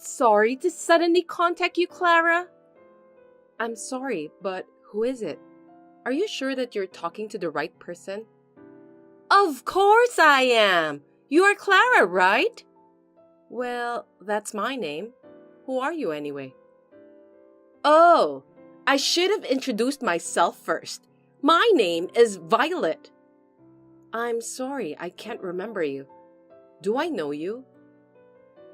sorry to suddenly contact you, Clara. I'm sorry, but who is it? Are you sure that you're talking to the right person? Of course I am. You are Clara, right? Well, that's my name. Who are you anyway? Oh, I should have introduced myself first. My name is Violet. I'm sorry, I can't remember you. Do I know you?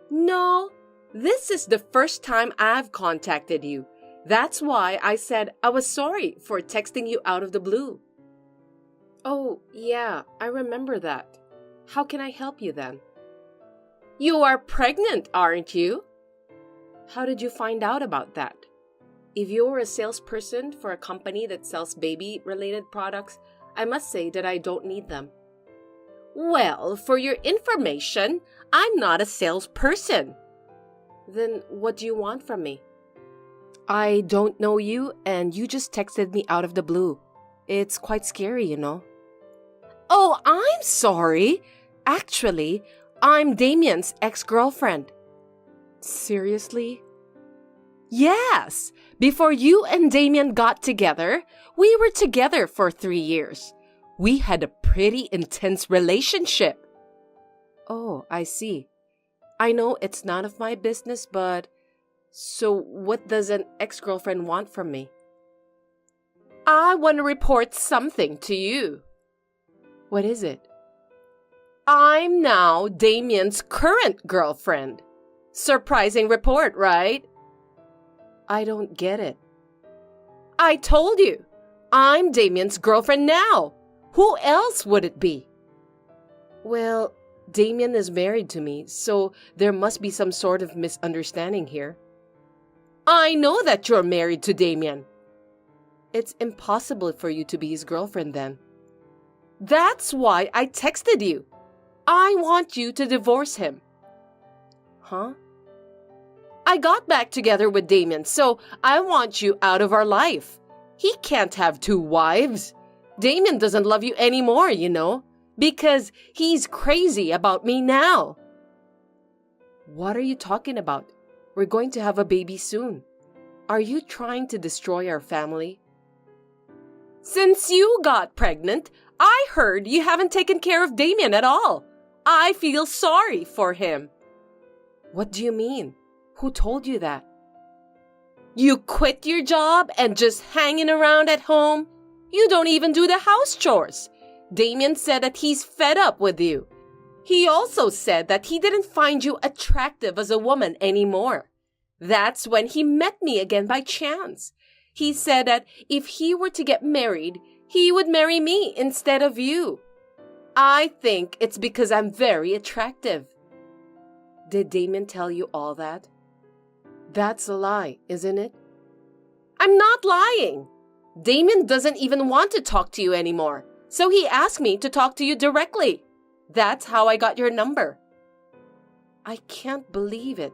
No, this is the first time I've contacted you. That's why I said I was sorry for texting you out of the blue. Oh, yeah, I remember that. How can I help you then? You are pregnant, aren't you? How did you find out about that? If you're a salesperson for a company that sells baby-related products, I must say that I don't need them. Well, for your information, I'm not a salesperson. Then what do you want from me? I don't know you, and you just texted me out of the blue. It's quite scary, you know. Oh, I'm sorry. Actually, I'm Damien's ex-girlfriend. Seriously? Yes. Before you and Damien got together, we were together for 3 years. We had a pretty intense relationship. Oh, I see. I know it's none of my business, but... So what does an ex-girlfriend want from me? I want to report something to you. What is it? I'm now Damien's current girlfriend. Surprising report, right? I don't get it. I told you. I'm Damien's girlfriend now. Who else would it be? Well, Damien is married to me, so there must be some sort of misunderstanding here. I know that you're married to Damien. It's impossible for you to be his girlfriend then. That's why I texted you. I want you to divorce him. Huh? I got back together with Damien, so I want you out of our life. He can't have 2 wives. Damien doesn't love you anymore, you know, because he's crazy about me now. What are you talking about? We're going to have a baby soon. Are you trying to destroy our family? Since you got pregnant, I heard you haven't taken care of Damien at all. I feel sorry for him. What do you mean? Who told you that? You quit your job and just hanging around at home? You don't even do the house chores. Damien said that he's fed up with you. He also said that he didn't find you attractive as a woman anymore. That's when he met me again by chance. He said that if he were to get married, he would marry me instead of you. I think it's because I'm very attractive. Did Damien tell you all that? That's a lie, isn't it? I'm not lying. Damien doesn't even want to talk to you anymore, so he asked me to talk to you directly. That's how I got your number. I can't believe it.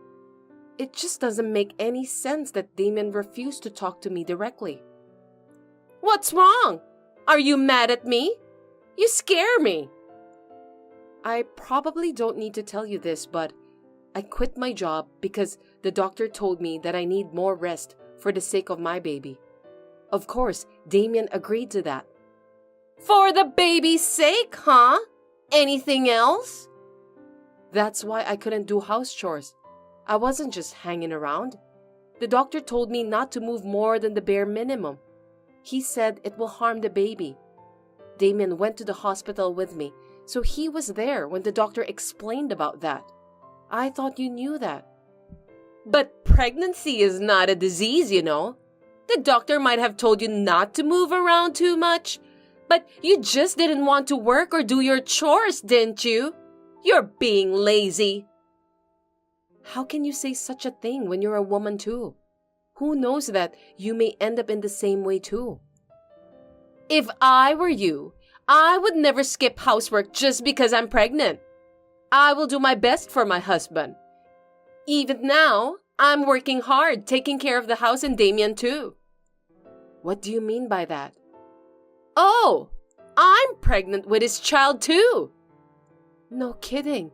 It just doesn't make any sense that Damien refused to talk to me directly. What's wrong? Are you mad at me? You scare me. I probably don't need to tell you this, but I quit my job because the doctor told me that I need more rest for the sake of my baby. Of course, Damien agreed to that. For the baby's sake, huh? Anything else? That's why I couldn't do house chores. I wasn't just hanging around. The doctor told me not to move more than the bare minimum. He said it will harm the baby. Damien went to the hospital with me, so he was there when the doctor explained about that. I thought you knew that. But pregnancy is not a disease, you know. The doctor might have told you not to move around too much, but you just didn't want to work or do your chores, didn't you? You're being lazy. How can you say such a thing when you're a woman too? Who knows that you may end up in the same way too? If I were you, I would never skip housework just because I'm pregnant. I will do my best for my husband. Even now, I'm working hard taking care of the house and Damien too. What do you mean by that? Oh, I'm pregnant with his child too. No kidding.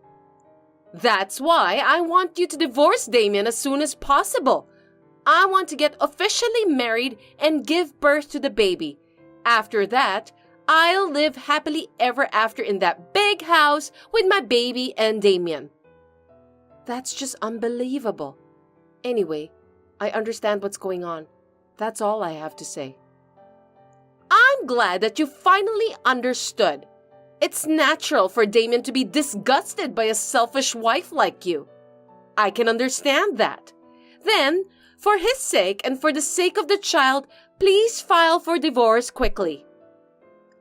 That's why I want you to divorce Damien as soon as possible. I want to get officially married and give birth to the baby. After that, I'll live happily ever after in that big house with my baby and Damien. That's just unbelievable. Anyway, I understand what's going on. That's all I have to say. I'm glad that you finally understood. It's natural for Damien to be disgusted by a selfish wife like you. I can understand that. Then, for his sake and for the sake of the child, please file for divorce quickly.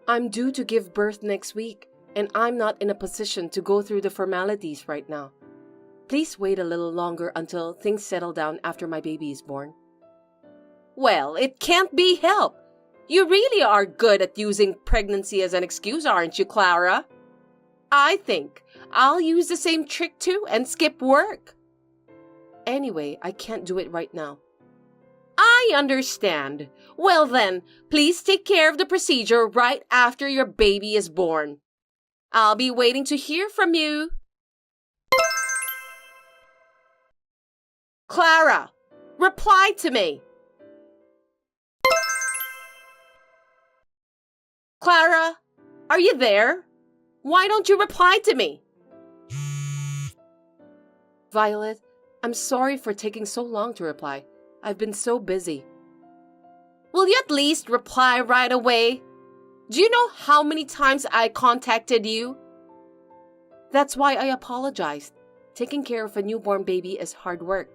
I'm due to give birth next week, and I'm not in a position to go through the formalities right now. Please wait a little longer until things settle down after my baby is born. Well, it can't be helped. You really are good at using pregnancy as an excuse, aren't you, Clara? I think I'll use the same trick too and skip work. Anyway, I can't do it right now. I understand. Well then, please take care of the procedure right after your baby is born. I'll be waiting to hear from you. Clara, reply to me. Clara, are you there? Why don't you reply to me? Violet, I'm sorry for taking so long to reply. I've been so busy. Will you at least reply right away? Do you know how many times I contacted you? That's why I apologized. Taking care of a newborn baby is hard work.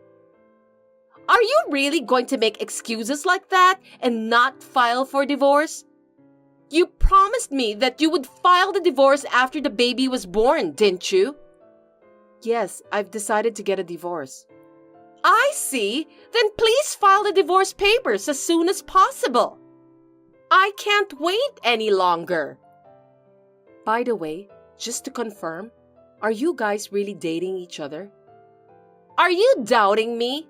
Are you really going to make excuses like that and not file for divorce? You promised me that you would file the divorce after the baby was born, didn't you? Yes, I've decided to get a divorce. I see. Then please file the divorce papers as soon as possible. I can't wait any longer. By the way, just to confirm, are you guys really dating each other? Are you doubting me?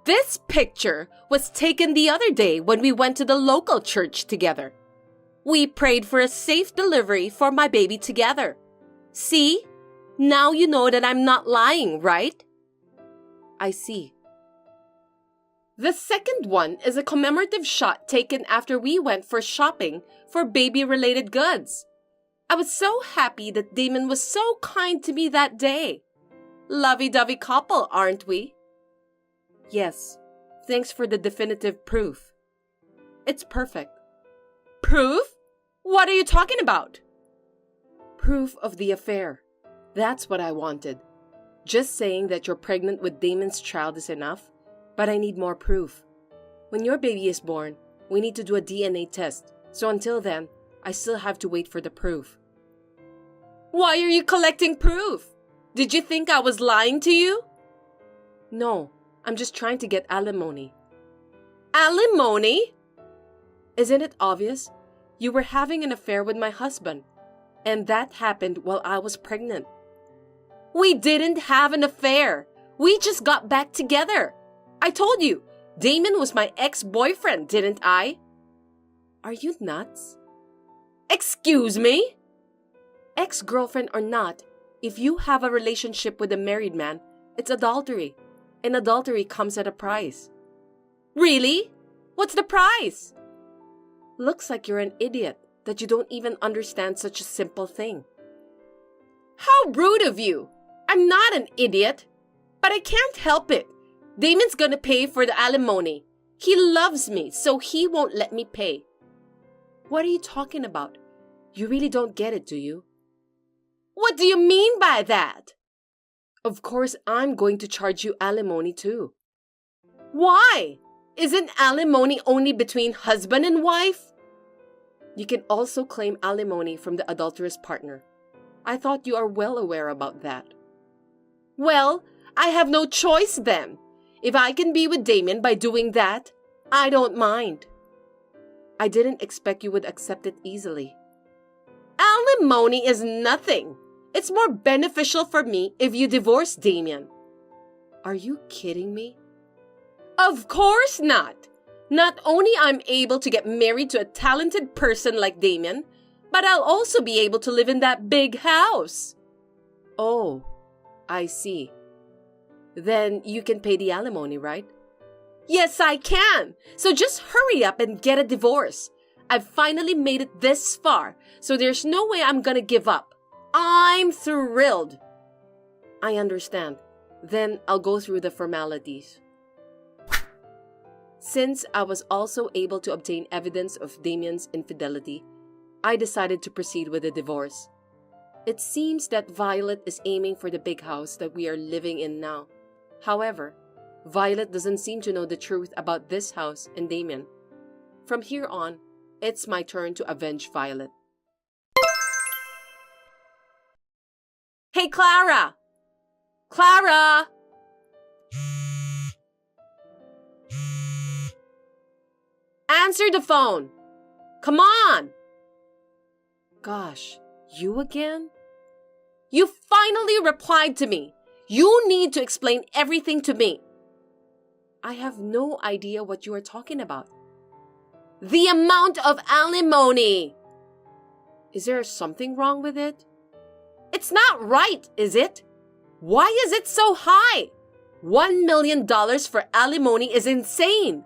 This picture was taken the other day when we went to the local church together. We prayed for a safe delivery for my baby together. See? Now you know that I'm not lying, right? I see. The second one is a commemorative shot taken after we went for shopping for baby-related goods. I was so happy that Damon was so kind to me that day. Lovey-dovey couple, aren't we? Yes. Thanks for the definitive proof. It's perfect. Proof? What are you talking about? Proof of the affair. That's what I wanted. Just saying that you're pregnant with Damon's child is enough, but I need more proof. When your baby is born, we need to do a DNA test. So until then, I still have to wait for the proof. Why are you collecting proof? Did you think I was lying to you? No, I'm just trying to get alimony. Alimony? Isn't it obvious? You were having an affair with my husband, and that happened while I was pregnant. We didn't have an affair. We just got back together. I told you, Damon was my ex-boyfriend, didn't I? Are you nuts? Excuse me? Ex-girlfriend or not, if you have a relationship with a married man, it's adultery. And adultery comes at a price. Really? What's the price? Looks like you're an idiot that you don't even understand such a simple thing. How rude of you! I'm not an idiot, but I can't help it. Damon's gonna pay for the alimony. He loves me, so he won't let me pay. What are you talking about? You really don't get it, do you? What do you mean by that? Of course, I'm going to charge you alimony too. Why? Isn't alimony only between husband and wife? You can also claim alimony from the adulterous partner. I thought you are well aware about that. Well, I have no choice then. If I can be with Damon by doing that, I don't mind. I didn't expect you would accept it easily. Alimony is nothing. It's more beneficial for me if you divorce Damien. Are you kidding me? Of course not. Not only I'm able to get married to a talented person like Damien, But I'll also be able to live in that big house. Oh, I see. Then you can pay the alimony, right? Yes, I can. So just hurry up and get a divorce. I've finally made it this far, so there's no way I'm gonna give up. I'm thrilled. I understand. Then I'll go through the formalities. Since I was also able to obtain evidence of Damien's infidelity, I decided to proceed with the divorce. It seems that Violet is aiming for the big house that we are living in now. However, Violet doesn't seem to know the truth about this house and Damien. From here on, it's my turn to avenge Violet. Hey, Clara! Clara! Answer the phone! Come on! Gosh, you again? You finally replied to me. You need to explain everything to me. I have no idea what you are talking about. The amount of alimony! Is there something wrong with it? It's not right, is it? Why is it so high? $1 million for alimony is insane.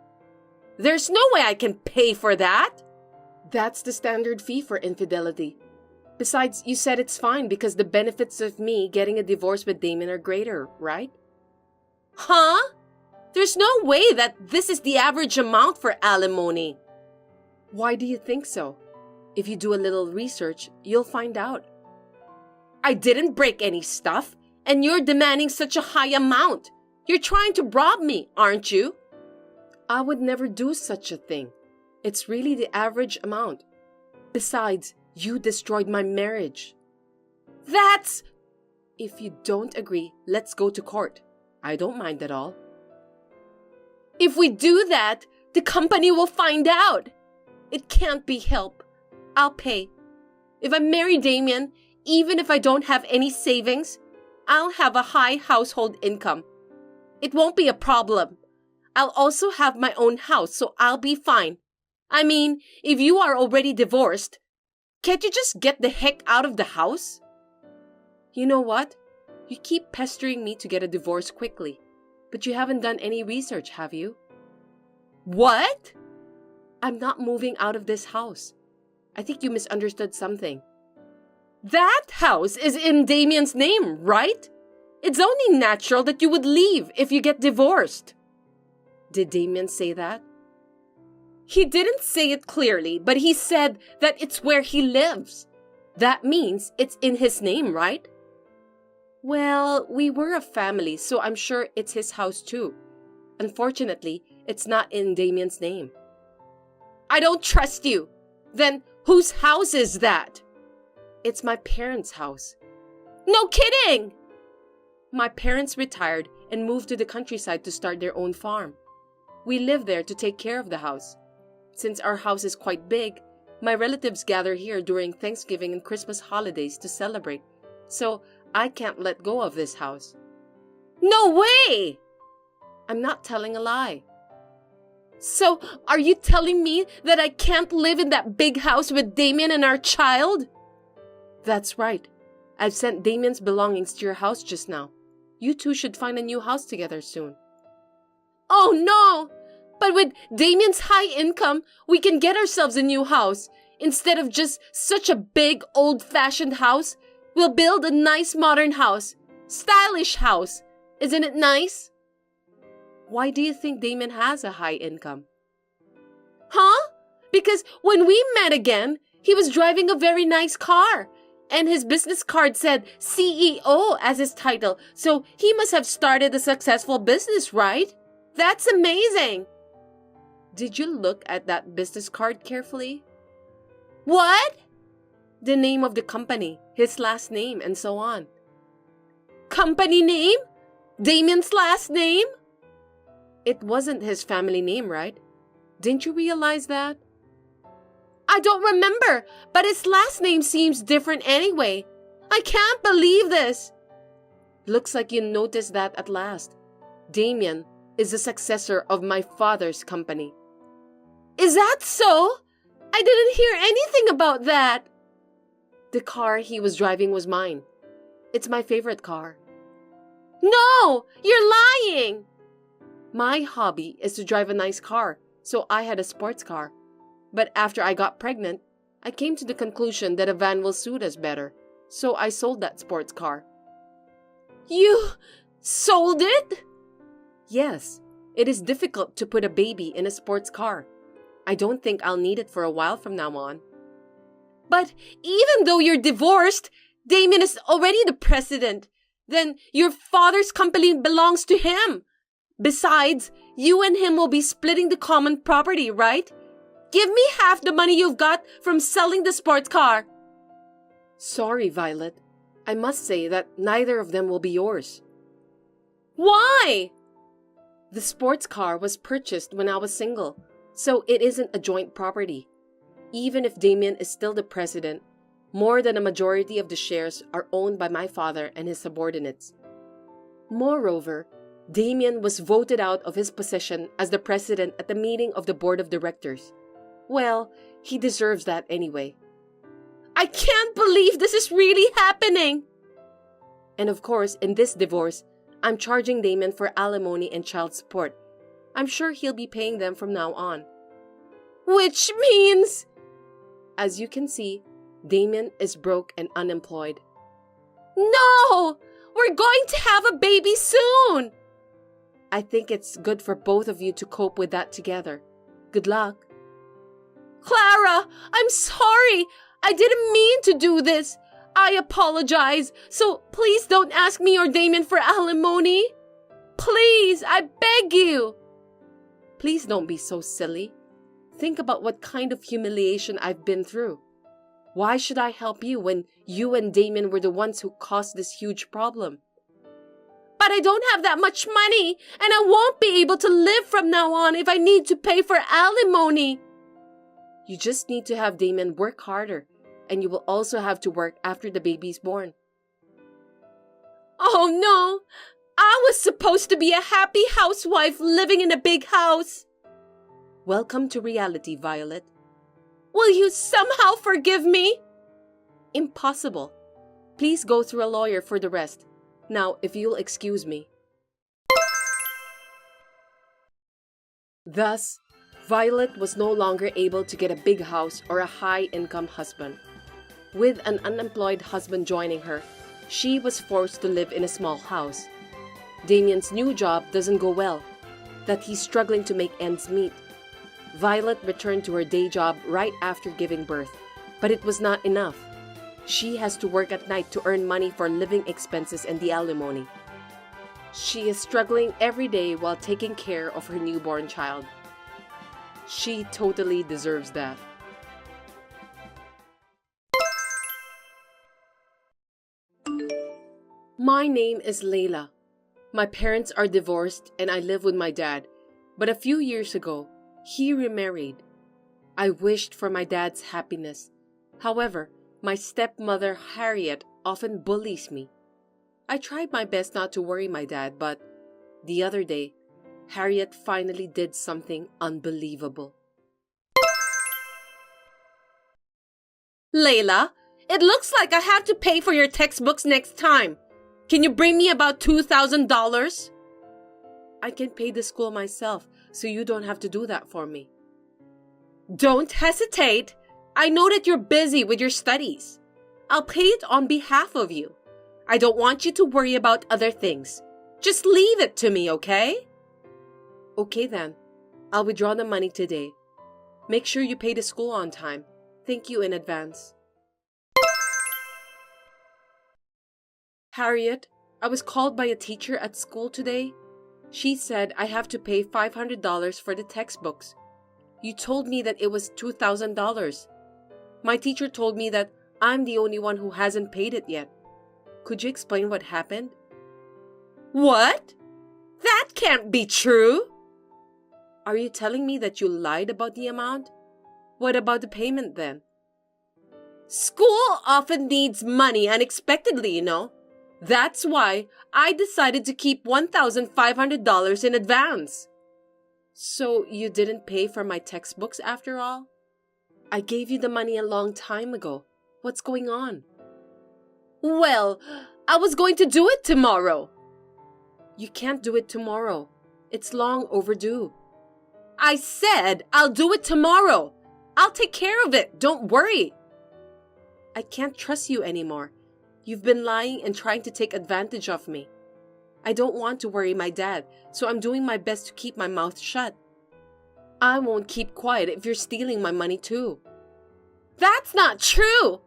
There's no way I can pay for that. That's the standard fee for infidelity. Besides, you said it's fine because the benefits of me getting a divorce with Damien are greater, right? Huh? There's no way that this is the average amount for alimony. Why do you think so? If you do a little research, you'll find out. I didn't break any stuff, and you're demanding such a high amount. You're trying to rob me, aren't you? I would never do such a thing. It's really the average amount. Besides, you destroyed my marriage. That's... If you don't agree, let's go to court. I don't mind at all. If we do that, the company will find out. It can't be helped. I'll pay. If I marry Damien, even if I don't have any savings, I'll have a high household income. It won't be a problem. I'll also have my own house, so I'll be fine. I mean, if you are already divorced, can't you just get the heck out of the house? You know what? You keep pestering me to get a divorce quickly, but you haven't done any research, have you? What? I'm not moving out of this house. I think you misunderstood something. That house is in Damien's name, right? It's only natural that you would leave if you get divorced. Did Damien say that? He didn't say it clearly, but he said that it's where he lives. That means it's in his name, right? Well, we were a family, so I'm sure it's his house too. Unfortunately, it's not in Damien's name. I don't trust you. Then whose house is that? It's my parents' house. No kidding! My parents retired and moved to the countryside to start their own farm. We live there to take care of the house. Since our house is quite big, my relatives gather here during Thanksgiving and Christmas holidays to celebrate, so I can't let go of this house. No way! I'm not telling a lie. So, are you telling me that I can't live in that big house with Damien and our child? That's right. I've sent Damien's belongings to your house just now. You two should find a new house together soon. Oh no! But with Damien's high income, we can get ourselves a new house. Instead of just such a big, old-fashioned house, we'll build a nice modern house. Stylish house. Isn't it nice? Why do you think Damien has a high income? Huh? Because when we met again, he was driving a very nice car. And his business card said CEO as his title. So he must have started a successful business, right? That's amazing. Did you look at that business card carefully? What? The name of the company, his last name, and so on. Company name? Damien's last name? It wasn't his family name, right? Didn't you realize that? I don't remember, but his last name seems different anyway. I can't believe this. Looks like you noticed that at last. Damien is the successor of my father's company. Is that so? I didn't hear anything about that. The car he was driving was mine. It's my favorite car. No! You're lying! My hobby is to drive a nice car, so I had a sports car. But after I got pregnant, I came to the conclusion that a van will suit us better, so I sold that sports car. You sold it? Yes, it is difficult to put a baby in a sports car. I don't think I'll need it for a while from now on. But even though you're divorced, Damien is already the president. Then your father's company belongs to him. Besides, you and him will be splitting the common property, right? Give me half the money you've got from selling the sports car. Sorry, Violet. I must say that neither of them will be yours. Why? The sports car was purchased when I was single, so it isn't a joint property. Even if Damien is still the president, more than a majority of the shares are owned by my father and his subordinates. Moreover, Damien was voted out of his position as the president at the meeting of the board of directors. Well, he deserves that anyway. I can't believe this is really happening! And of course, in this divorce, I'm charging Damien for alimony and child support. I'm sure he'll be paying them from now on. Which means... As you can see, Damien is broke and unemployed. No! We're going to have a baby soon! I think it's good for both of you to cope with that together. Good luck. Clara, I'm sorry. I didn't mean to do this. I apologize. So please don't ask me or Damien for alimony. Please, I beg you. Please don't be so silly. Think about what kind of humiliation I've been through. Why should I help you when you and Damien were the ones who caused this huge problem? But I don't have that much money, and I won't be able to live from now on if I need to pay for alimony. You just need to have Damien work harder, and you will also have to work after the baby's born. Oh no! I was supposed to be a happy housewife living in a big house. Welcome to reality, Violet. Will you somehow forgive me? Impossible. Please go through a lawyer for the rest. Now, if you'll excuse me. Thus, Violet was no longer able to get a big house or a high-income husband. With an unemployed husband joining her, she was forced to live in a small house. Damien's new job doesn't go well, that he's struggling to make ends meet. Violet returned to her day job right after giving birth, but it was not enough. She has to work at night to earn money for living expenses and the alimony. She is struggling every day while taking care of her newborn child. She totally deserves that. My name is Layla. My parents are divorced and I live with my dad, but a few years ago, he remarried. I wished for my dad's happiness. However, my stepmother, Harriet, often bullies me. I tried my best not to worry my dad, but the other day, Harriet finally did something unbelievable. Layla, it looks like I have to pay for your textbooks next time. Can you bring me about $2,000? I can pay the school myself, so you don't have to do that for me. Don't hesitate. I know that you're busy with your studies. I'll pay it on behalf of you. I don't want you to worry about other things. Just leave it to me, okay? Okay then. I'll withdraw the money today. Make sure you pay the school on time. Thank you in advance. Harriet, I was called by a teacher at school today. She said I have to pay $500 for the textbooks. You told me that it was $2,000. My teacher told me that I'm the only one who hasn't paid it yet. Could you explain what happened? What? That can't be true. Are you telling me that you lied about the amount? What about the payment then? School often needs money unexpectedly, you know. That's why I decided to keep $1,500 in advance. So you didn't pay for my textbooks after all? I gave you the money a long time ago. What's going on? Well, I was going to do it tomorrow. You can't do it tomorrow. It's long overdue. I said I'll do it tomorrow. I'll take care of it. Don't worry. I can't trust you anymore. You've been lying and trying to take advantage of me. I don't want to worry my dad, so I'm doing my best to keep my mouth shut. I won't keep quiet if you're stealing my money too. That's not true.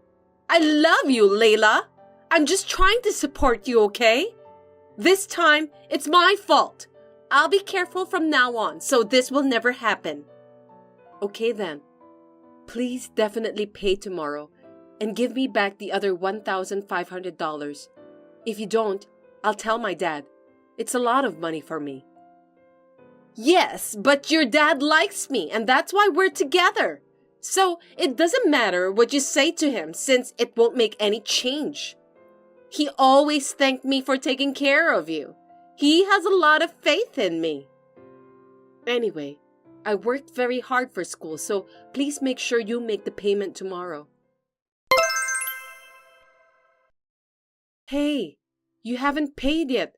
I love you, Layla. I'm just trying to support you, okay? This time, it's my fault. I'll be careful from now on, so this will never happen. Okay then. Please definitely pay tomorrow and give me back the other $1,500. If you don't, I'll tell my dad. It's a lot of money for me. Yes, but your dad likes me and that's why we're together. So it doesn't matter what you say to him since it won't make any change. He always thanked me for taking care of you. He has a lot of faith in me. Anyway, I worked very hard for school, so please make sure you make the payment tomorrow. Hey, you haven't paid yet.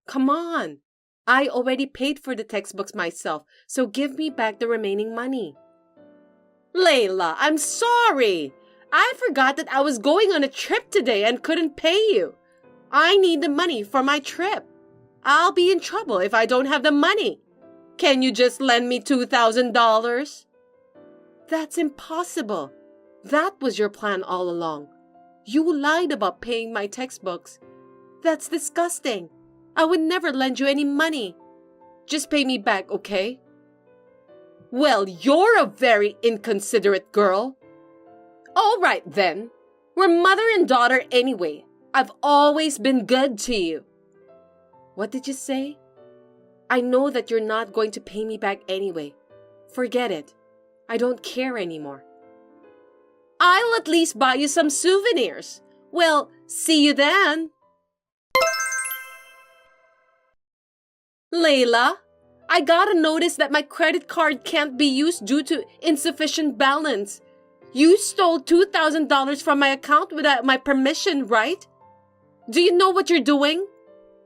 Come on. I already paid for the textbooks myself, so give me back the remaining money. Layla, I'm sorry. I forgot that I was going on a trip today and couldn't pay you. I need the money for my trip. I'll be in trouble if I don't have the money. Can you just lend me $2,000? That's impossible. That was your plan all along. You lied about paying my textbooks. That's disgusting. I would never lend you any money. Just pay me back, okay? Well, you're a very inconsiderate girl. All right then. We're mother and daughter anyway. I've always been good to you. What did you say? I know that you're not going to pay me back anyway. Forget it. I don't care anymore. I'll at least buy you some souvenirs. Well, see you then. Layla, I got a notice that my credit card can't be used due to insufficient balance. You stole $2,000 from my account without my permission, right? Do you know what you're doing?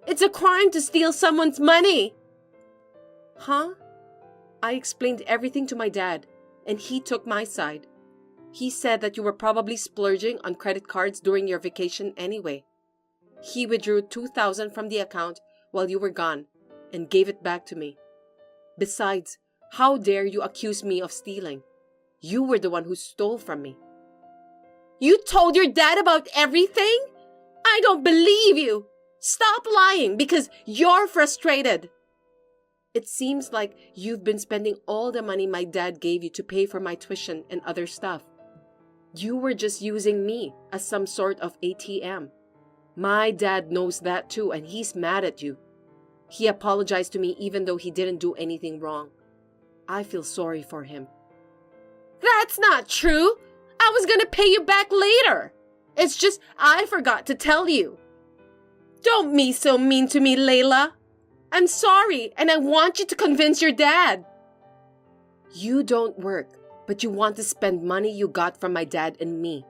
It's a crime to steal someone's money. Huh? I explained everything to my dad, and he took my side. He said that you were probably splurging on credit cards during your vacation anyway. He withdrew $2,000 from the account while you were gone and gave it back to me. Besides, how dare you accuse me of stealing? You were the one who stole from me. You told your dad about everything? I don't believe you. Stop lying because you're frustrated. It seems like you've been spending all the money my dad gave you to pay for my tuition and other stuff. You were just using me as some sort of ATM. My dad knows that too, and he's mad at you. He apologized to me even though he didn't do anything wrong. I feel sorry for him. That's not true. I was gonna pay you back later. It's just I forgot to tell you. Don't be so mean to me, Layla. I'm sorry, and I want you to convince your dad. You don't work, but you want to spend money you got from my dad and me.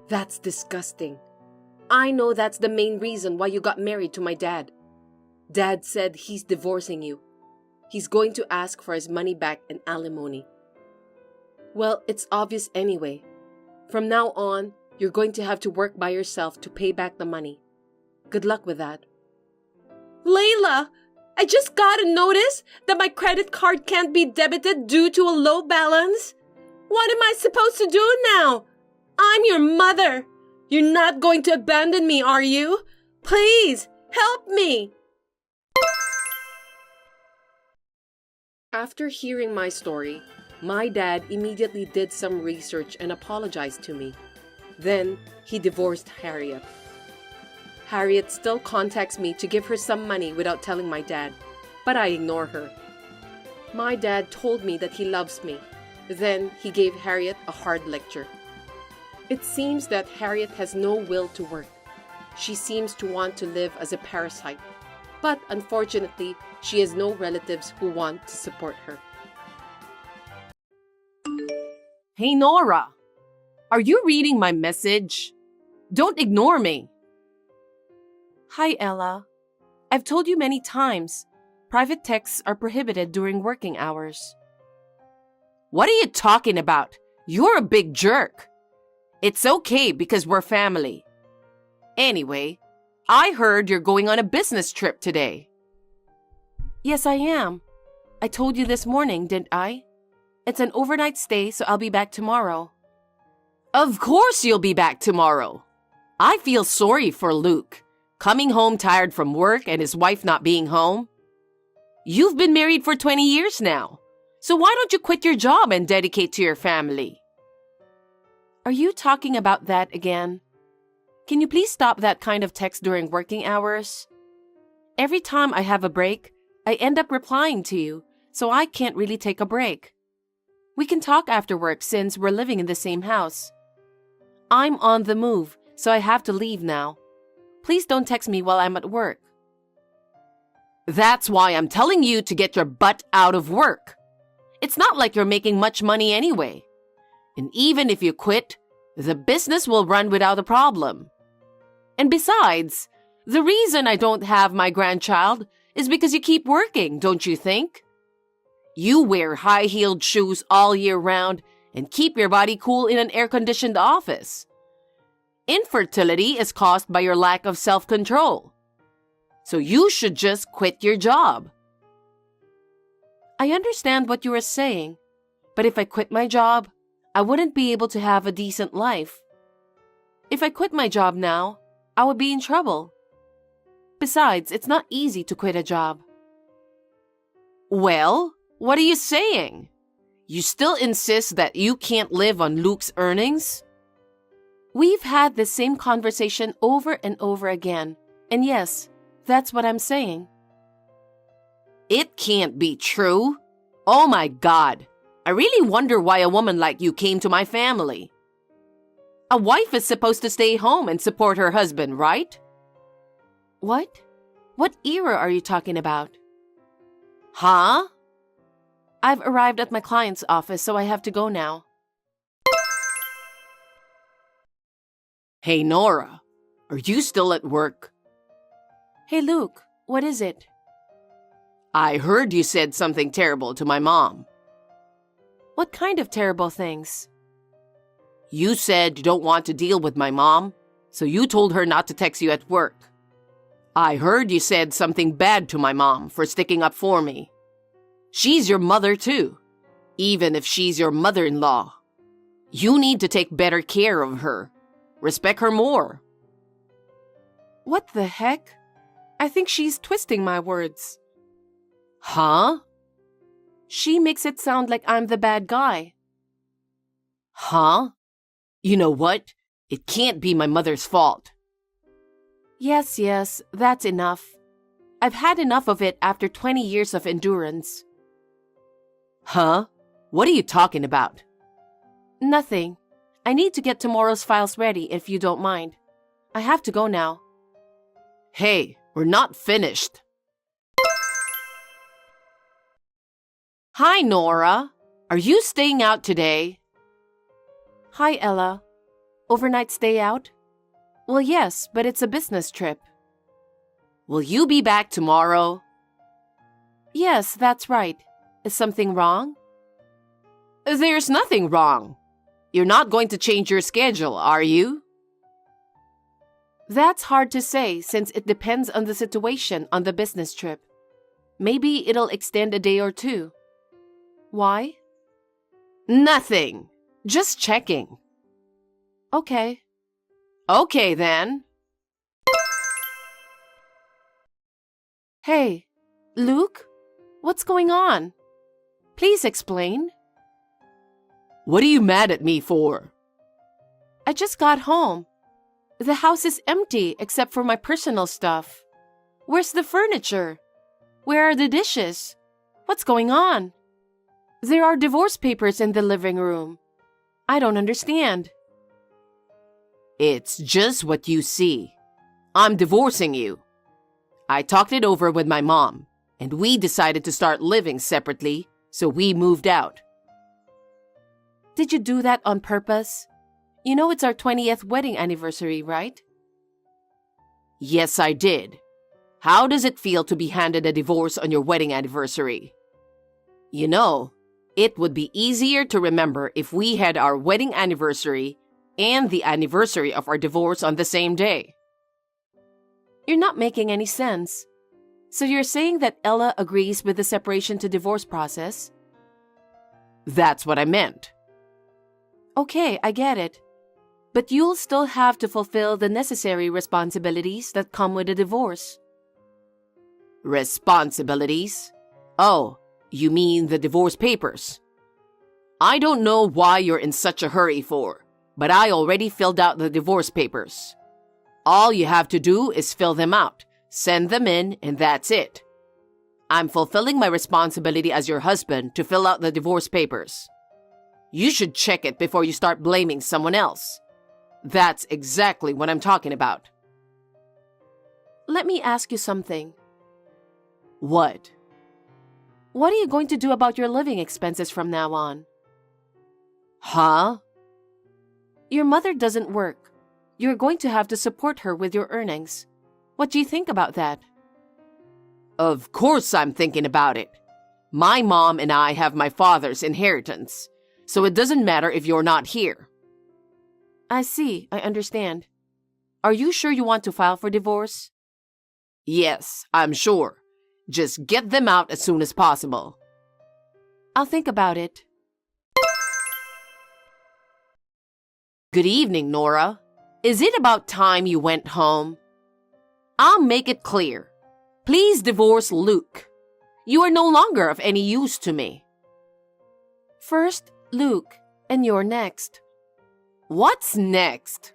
That's disgusting. I know that's the main reason why you got married to my dad. Dad said he's divorcing you. He's going to ask for his money back and alimony. Well, it's obvious anyway. From now on, you're going to have to work by yourself to pay back the money. Good luck with that. Layla, I just got a notice that my credit card can't be debited due to a low balance. What am I supposed to do now? I'm your mother. You're not going to abandon me, are you? Please, help me. After hearing my story, my dad immediately did some research and apologized to me. Then, he divorced Harriet. Harriet still contacts me to give her some money without telling my dad, but I ignore her. My dad told me that he loves me. Then, he gave Harriet a hard lecture. It seems that Harriet has no will to work. She seems to want to live as a parasite. But unfortunately, she has no relatives who want to support her. Hey, Nora! Are you reading my message? Don't ignore me. Hi, Ella. I've told you many times, private texts are prohibited during working hours. What are you talking about? You're a big jerk. It's okay because we're family. Anyway, I heard you're going on a business trip today. Yes, I am. I told you this morning, didn't I? It's an overnight stay, so I'll be back tomorrow. Of course you'll be back tomorrow. I feel sorry for Luke, coming home tired from work and his wife not being home. You've been married for 20 years now, so why don't you quit your job and dedicate to your family? Are you talking about that again? Can you please stop that kind of text during working hours? Every time I have a break, I end up replying to you, so I can't really take a break. We can talk after work since we're living in the same house. I'm on the move, so I have to leave now. Please don't text me while I'm at work. That's why I'm telling you to get your butt out of work. It's not like you're making much money anyway. And even if you quit, the business will run without a problem. And besides, the reason I don't have my grandchild is because you keep working, don't you think? You wear high-heeled shoes all year round and keep your body cool in an air-conditioned office. Infertility is caused by your lack of self-control. So you should just quit your job. I understand what you are saying, but if I quit my job, I wouldn't be able to have a decent life. If I quit my job now, I would be in trouble. Besides, it's not easy to quit a job. Well, what are you saying? You still insist that you can't live on Luke's earnings? We've had the same conversation over and over again, and yes, that's what I'm saying. It can't be true. Oh my God, I really wonder why a woman like you came to my family. A wife is supposed to stay home and support her husband, right? What? What era are you talking about? Huh? I've arrived at my client's office, so I have to go now. Hey, Nora, are you still at work? Hey, Luke, what is it? I heard you said something terrible to my mom. What kind of terrible things? You said you don't want to deal with my mom, so you told her not to text you at work. I heard you said something bad to my mom for sticking up for me. She's your mother too, even if she's your mother-in-law. You need to take better care of her. Respect her more. What the heck? I think she's twisting my words. Huh? She makes it sound like I'm the bad guy. Huh? You know what? It can't be my mother's fault. Yes, that's enough. I've had enough of it after 20 years of endurance. Huh? What are you talking about? Nothing. I need to get tomorrow's files ready if you don't mind. I have to go now. Hey, we're not finished. Hi, Nora. Are you staying out today? Hi, Ella. Overnight stay out? Well, yes, but it's a business trip. Will you be back tomorrow? Yes, that's right. Is something wrong? There's nothing wrong. You're not going to change your schedule, are you? That's hard to say since it depends on the situation on the business trip. Maybe it'll extend a day or two. Why? Nothing. Just checking. Okay. Okay, then. Hey, Luke? What's going on? Please explain. What are you mad at me for? I just got home. The house is empty except for my personal stuff. Where's the furniture? Where are the dishes? What's going on? There are divorce papers in the living room. I don't understand. It's just what you see. I'm divorcing you. I talked it over with my mom, and we decided to start living separately, so we moved out. Did you do that on purpose? You know it's our 20th wedding anniversary, right? Yes, I did. How does it feel to be handed a divorce on your wedding anniversary? You know, it would be easier to remember if we had our wedding anniversary and the anniversary of our divorce on the same day. You're not making any sense. So you're saying that Ella agrees with the separation to divorce process? That's what I meant. Okay, I get it. But you'll still have to fulfill the necessary responsibilities that come with a divorce. Responsibilities? Oh, you mean the divorce papers? I don't know why you're in such a hurry for, but I already filled out the divorce papers. All you have to do is fill them out, send them in, and that's it. I'm fulfilling my responsibility as your husband to fill out the divorce papers. You should check it before you start blaming someone else. That's exactly what I'm talking about. Let me ask you something. What? What are you going to do about your living expenses from now on? Huh? Your mother doesn't work. You're going to have to support her with your earnings. What do you think about that? Of course I'm thinking about it. My mom and I have my father's inheritance, so it doesn't matter if you're not here. I see, I understand. Are you sure you want to file for divorce? Yes, I'm sure. Just get them out as soon as possible. I'll think about it. Good evening, Nora. Is it about time you went home? I'll make it clear. Please divorce Luke. You are no longer of any use to me. First, Luke, and you're next. What's next?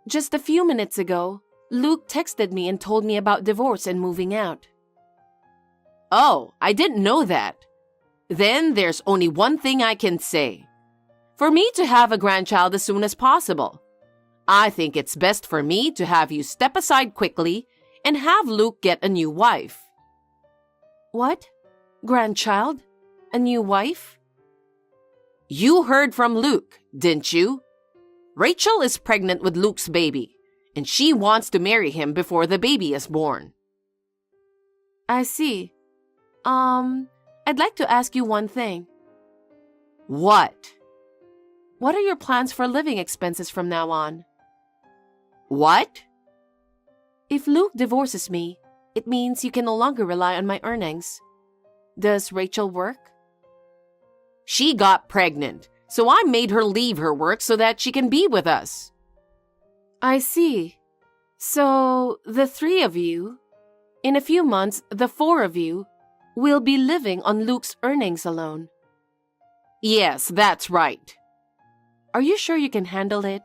Just a few minutes ago, Luke texted me and told me about divorce and moving out. Oh, I didn't know that. Then there's only one thing I can say. For me to have a grandchild as soon as possible. I think it's best for me to have you step aside quickly and have Luke get a new wife. What? Grandchild? A new wife? You heard from Luke, didn't you? Rachel is pregnant with Luke's baby, and she wants to marry him before the baby is born. I see. I'd like to ask you one thing. What? What are your plans for living expenses from now on? What? If Luke divorces me, it means you can no longer rely on my earnings. Does Rachel work? She got pregnant, so I made her leave her work so that she can be with us. I see. So, the three of you, in a few months, the four of you, will be living on Luke's earnings alone. Yes, that's right. Are you sure you can handle it?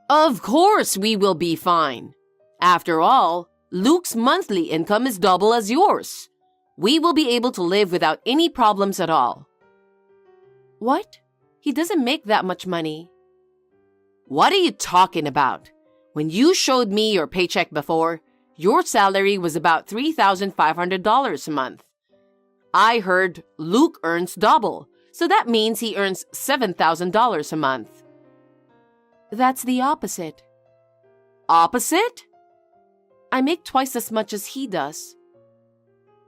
Of course we will be fine. After all, Luke's monthly income is double as yours. We will be able to live without any problems at all. What? He doesn't make that much money. What are you talking about? When you showed me your paycheck before, your salary was about $3,500 a month. I heard Luke earns double, so that means he earns $7,000 a month. That's the opposite. Opposite? I make twice as much as he does.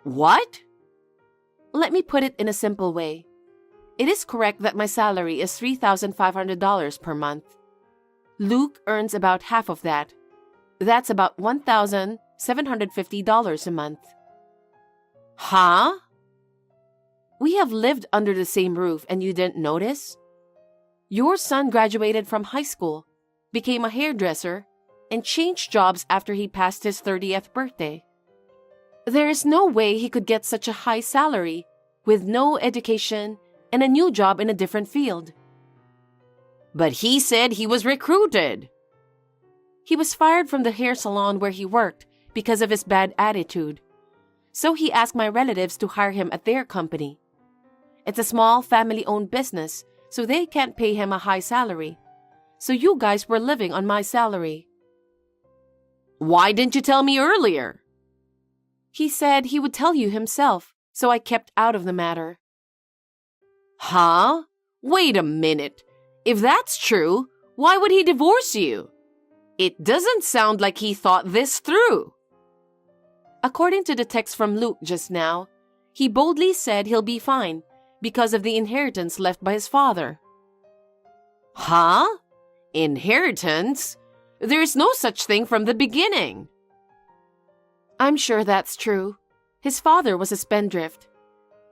What? Let me put it in a simple way. It is correct that my salary is $3,500 per month. Luke earns about half of that. That's about $1,750 a month. Huh? We have lived under the same roof and you didn't notice? Your son graduated from high school, became a hairdresser, and changed jobs after he passed his 30th birthday. There is no way he could get such a high salary with no education and a new job in a different field. But he said he was recruited. He was fired from the hair salon where he worked because of his bad attitude. So he asked my relatives to hire him at their company. It's a small family-owned business, so they can't pay him a high salary. So you guys were living on my salary. Why didn't you tell me earlier? He said he would tell you himself, so I kept out of the matter. Huh? Wait a minute. If that's true, Why would he divorce you? It doesn't sound like he thought this through. According to the text from Luke just now, he boldly said he'll be fine because of the inheritance left by his father. Huh? Inheritance? There's no such thing from the beginning. I'm sure that's true. His father was a spendthrift.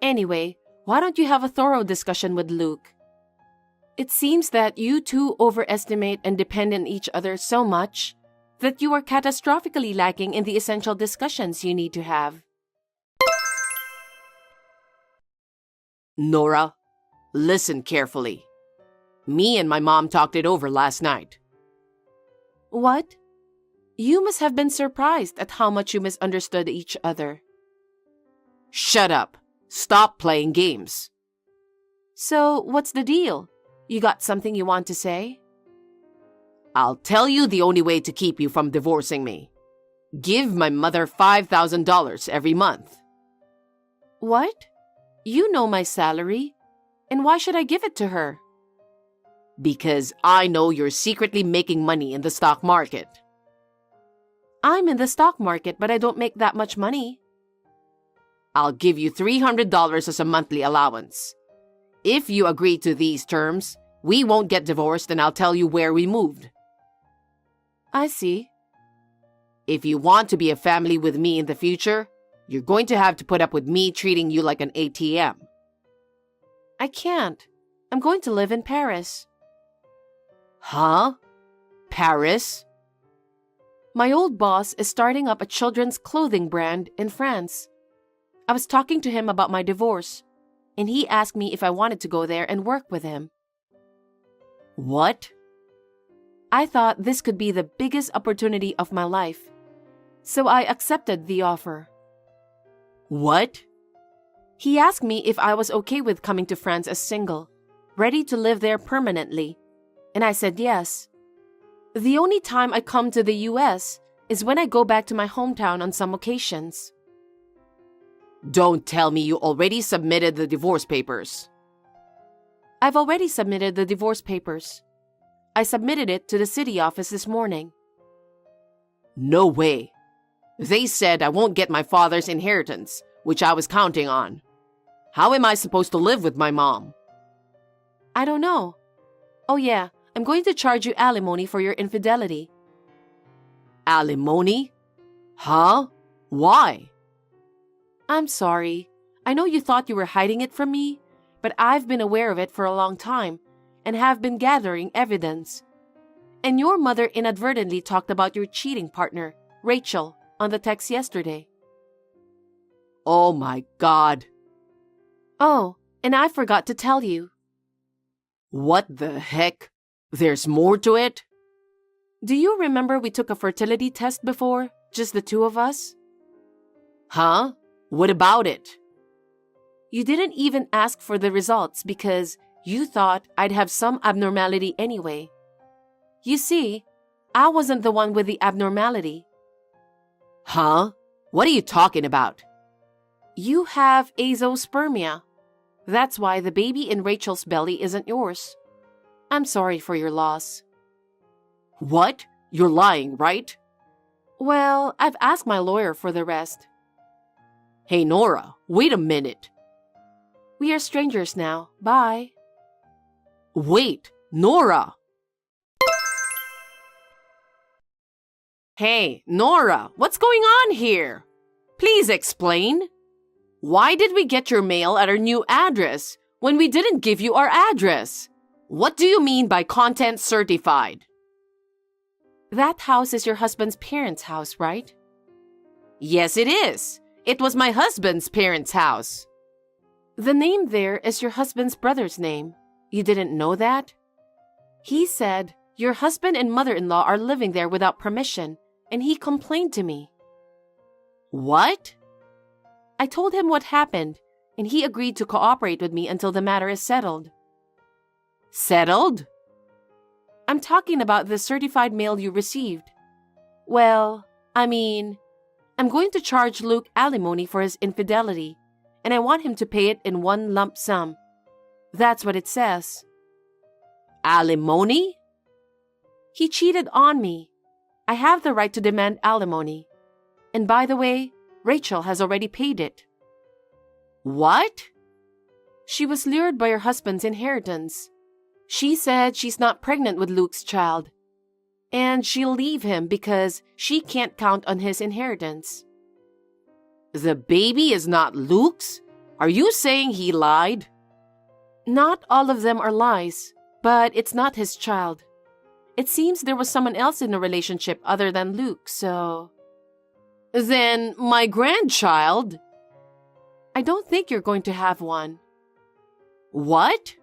Anyway, why don't you have a thorough discussion with Luke? It seems that you two overestimate and depend on each other so much that you are catastrophically lacking in the essential discussions you need to have. Nora, listen carefully. Me and my mom talked it over last night. What? You must have been surprised at how much you misunderstood each other. Shut up. Stop playing games. So, what's the deal? You got something you want to say? I'll tell you the only way to keep you from divorcing me. Give my mother $5,000 every month. What? You know my salary. And why should I give it to her? Because I know you're secretly making money in the stock market. I'm in the stock market, but I don't make that much money. I'll give you $300 as a monthly allowance. If you agree to these terms, we won't get divorced and I'll tell you where we moved. I see. If you want to be a family with me in the future, you're going to have to put up with me treating you like an ATM. I can't. I'm going to live in Paris. Huh? Paris? My old boss is starting up a children's clothing brand in France. I was talking to him about my divorce, and he asked me if I wanted to go there and work with him. What? I thought this could be the biggest opportunity of my life, so I accepted the offer. What? He asked me if I was okay with coming to France as single, ready to live there permanently, and I said yes. The only time I come to the US is when I go back to my hometown on some occasions. Don't tell me you already submitted the divorce papers. I've already submitted the divorce papers. I submitted it to the city office this morning. No way. They said I won't get my father's inheritance, which I was counting on. How am I supposed to live with my mom? I don't know. Oh yeah, I'm going to charge you alimony for your infidelity. Alimony? Huh? Why? I'm sorry. I know you thought you were hiding it from me, but I've been aware of it for a long time and have been gathering evidence. And your mother inadvertently talked about your cheating partner, Rachel, on the text yesterday. Oh my God. Oh, and I forgot to tell you. What the heck? There's more to it? Do you remember we took a fertility test before, just the two of us? Huh? What about it? You didn't even ask for the results because you thought I'd have some abnormality anyway. You see, I wasn't the one with the abnormality. Huh? What are you talking about? You have azoospermia. That's why the baby in Rachel's belly isn't yours. I'm sorry for your loss. What? You're lying, right? Well, I've asked my lawyer for the rest. Hey, Nora, wait a minute. We are strangers now. Bye. Wait, Nora! Hey, Nora, what's going on here? Please explain. Why did we get your mail at our new address when we didn't give you our address? What do you mean by content certified? That house is your husband's parents' house, right? Yes, it is. It was my husband's parents' house. The name there is your husband's brother's name. You didn't know that? He said your husband and mother-in-law are living there without permission, and he complained to me. What? I told him what happened, and he agreed to cooperate with me until the matter is settled. Settled? I'm talking about the certified mail you received. Well, I'm going to charge Luke alimony for his infidelity, and I want him to pay it in one lump sum. That's what it says. Alimony? He cheated on me. I have the right to demand alimony. And by the way, Rachel has already paid it. What? She was lured by her husband's inheritance. She said she's not pregnant with Luke's child. And she'll leave him because she can't count on his inheritance. The baby is not Luke's? Are you saying he lied? Not all of them are lies, but it's not his child. It seems there was someone else in the relationship other than Luke, so... Then my grandchild? I don't think you're going to have one. What?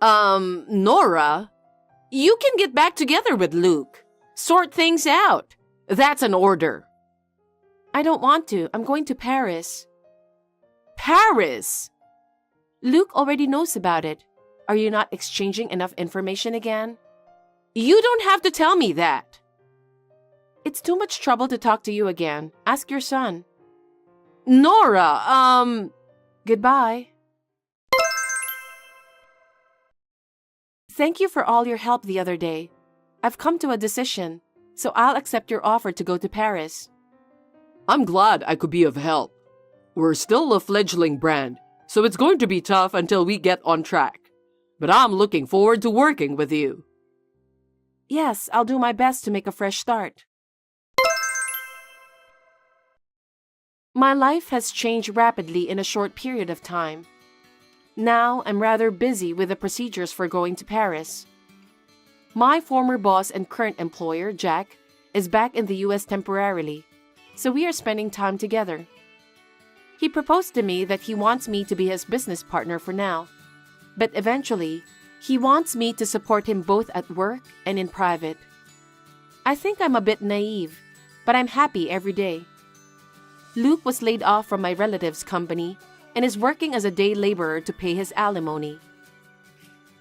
Nora, you can get back together with Luke. Sort things out. That's an order. I don't want to. I'm going to Paris. Paris? Luke already knows about it. Are you not exchanging enough information again? You don't have to tell me that. It's too much trouble to talk to you again. Ask your son. Nora, Goodbye. Thank you for all your help the other day. I've come to a decision, so I'll accept your offer to go to Paris. I'm glad I could be of help. We're still a fledgling brand, so it's going to be tough until we get on track. But I'm looking forward to working with you. Yes, I'll do my best to make a fresh start. My life has changed rapidly in a short period of time. Now I'm rather busy with the procedures for going to Paris. My former boss and current employer, Jack, is back in the US temporarily, so we are spending time together. He proposed to me that he wants me to be his business partner for now, but eventually, he wants me to support him both at work and in private. I think I'm a bit naive, but I'm happy every day. Luke was laid off from my relative's company and is working as a day laborer to pay his alimony.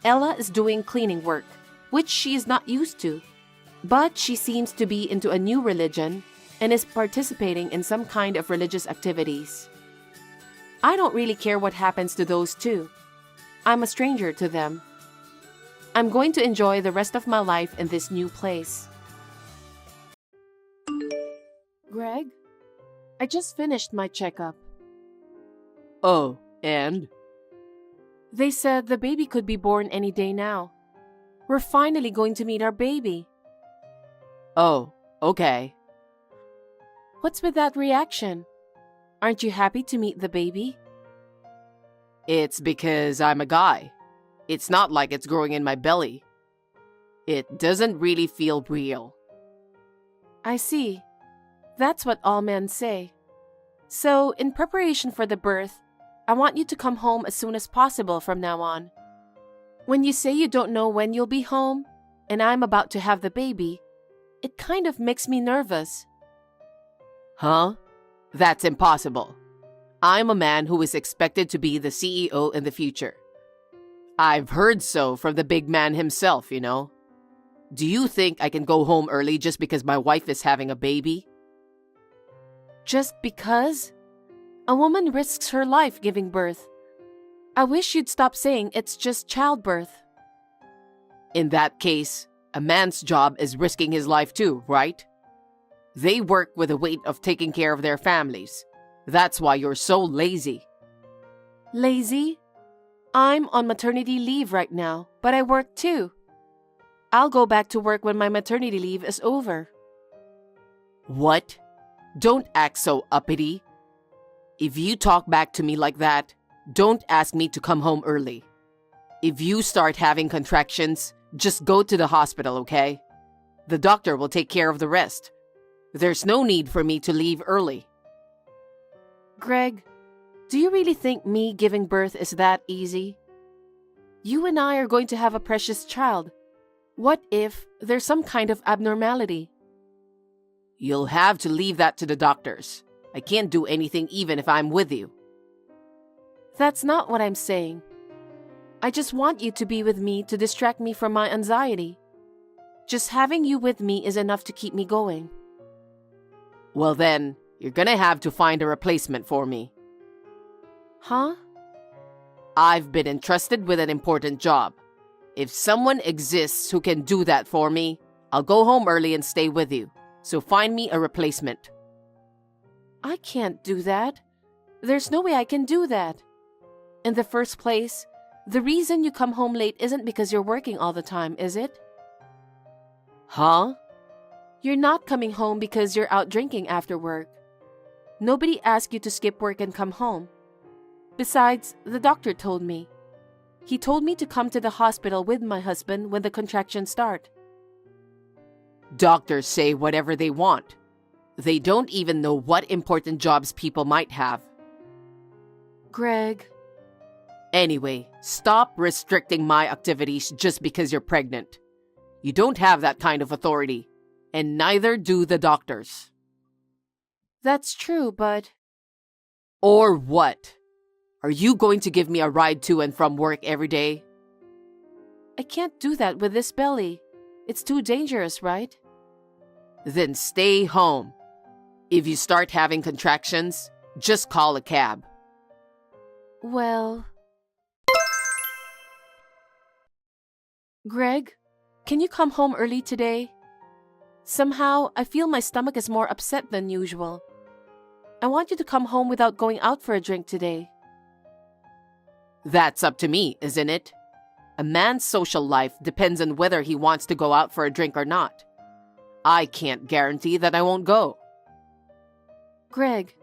Ella is doing cleaning work, which she is not used to, but she seems to be into a new religion and is participating in some kind of religious activities. I don't really care what happens to those two. I'm a stranger to them. I'm going to enjoy the rest of my life in this new place. Greg, I just finished my checkup. Oh, and? They said the baby could be born any day now. We're finally going to meet our baby. Oh, okay. What's with that reaction? Aren't you happy to meet the baby? It's because I'm a guy. It's not like it's growing in my belly. It doesn't really feel real. I see. That's what all men say. So, in preparation for the birth, I want you to come home as soon as possible from now on. When you say you don't know when you'll be home, and I'm about to have the baby, it kind of makes me nervous. Huh? That's impossible. I'm a man who is expected to be the CEO in the future. I've heard so from the big man himself, you know. Do you think I can go home early just because my wife is having a baby? Just because? A woman risks her life giving birth. I wish you'd stop saying it's just childbirth. In that case, a man's job is risking his life too, right? They work with the weight of taking care of their families. That's why you're so lazy. Lazy? I'm on maternity leave right now, but I work too. I'll go back to work when my maternity leave is over. What? Don't act so uppity. If you talk back to me like that, don't ask me to come home early. If you start having contractions, just go to the hospital, okay? The doctor will take care of the rest. There's no need for me to leave early. Greg, do you really think me giving birth is that easy? You and I are going to have a precious child. What if there's some kind of abnormality? You'll have to leave that to the doctors. I can't do anything even if I'm with you. That's not what I'm saying. I just want you to be with me to distract me from my anxiety. Just having you with me is enough to keep me going. Well then, you're gonna have to find a replacement for me. Huh? I've been entrusted with an important job. If someone exists who can do that for me, I'll go home early and stay with you, so find me a replacement. I can't do that. There's no way I can do that. In the first place, the reason you come home late isn't because you're working all the time, is it? Huh? You're not coming home because you're out drinking after work. Nobody asked you to skip work and come home. Besides, the doctor told me. He told me to come to the hospital with my husband when the contractions start. Doctors say whatever they want. They don't even know what important jobs people might have. Greg. Anyway, stop restricting my activities just because you're pregnant. You don't have that kind of authority, and neither do the doctors. That's true, but... Or what? Are you going to give me a ride to and from work every day? I can't do that with this belly. It's too dangerous, right? Then stay home. If you start having contractions, just call a cab. Well... Greg, can you come home early today? Somehow, I feel my stomach is more upset than usual. I want you to come home without going out for a drink today. That's up to me, isn't it? A man's social life depends on whether he wants to go out for a drink or not. I can't guarantee that I won't go. Greg,